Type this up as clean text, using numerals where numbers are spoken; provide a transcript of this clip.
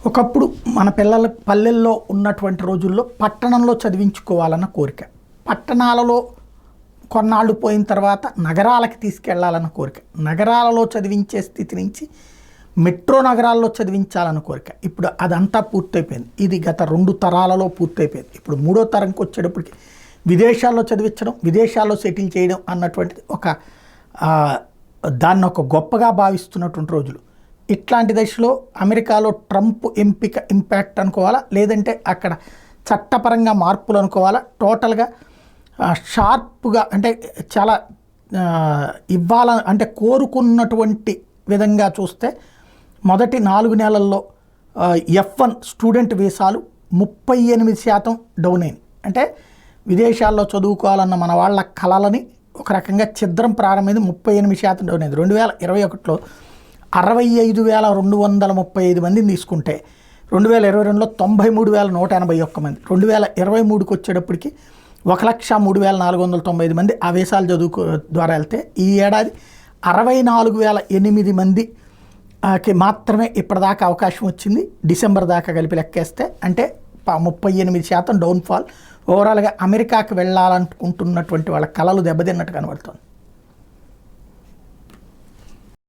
ఒకప్పుడు మన పిల్లల పల్లెల్లో ఉన్నటువంటి రోజుల్లో పట్టణంలో చదివించుకోవాలన్న కోరిక, పట్టణాలలో కొన్నాళ్ళు పోయిన తర్వాత నగరాలకి తీసుకెళ్లాలన్న కోరిక, నగరాలలో చదివించే స్థితి నుంచి మెట్రో నగరాల్లో చదివించాలన్న కోరిక. ఇప్పుడు అదంతా పూర్తయిపోయింది. ఇది గత 2 తరాలలో పూర్తయిపోయింది. ఇప్పుడు 3వ తరంకి వచ్చేటప్పటికి విదేశాల్లో చదివించడం, విదేశాల్లో సెటిల్ చేయడం అన్నటువంటిది దాన్ని ఒక గొప్పగా భావిస్తున్నటువంటి రోజులు. ఇట్లాంటి దశలో అమెరికాలో ట్రంప్ ఎంపిక ఇంపాక్ట్ అనుకోవాలా, లేదంటే అక్కడ చట్టపరంగా మార్పులు అనుకోవాలా, టోటల్గా షార్ప్గా అంటే చాలా అంటే కోరుకున్నటువంటి విధంగా చూస్తే మొదటి 4 నెలల్లో F1 స్టూడెంట్ వీసాలు 38% డౌన్ అయింది. అంటే విదేశాల్లో చదువుకోవాలన్న మన వాళ్ళ కళలని ఒక రకంగా ఛిద్రం ప్రారంభమైంది. 38% డౌన్ అయింది. 2021లో 65,235 మందిని తీసుకుంటే 2022లో 93,181 మంది, 2023కి వచ్చేటప్పటికి 1,03,495 మంది ఆ వీసాలు ద్వారా వెళ్తే, ఈ ఏడాది 64,008 మందికి మాత్రమే ఇప్పటిదాకా అవకాశం వచ్చింది. డిసెంబర్ దాకా కలిపి లెక్కేస్తే అంటే 38% డౌన్ఫాల్. ఓవరాల్గా అమెరికాకి వెళ్ళాలనుకుంటున్నటువంటి వాళ్ళ కళలు దెబ్బతిన్నట్టు కనబడుతుంది.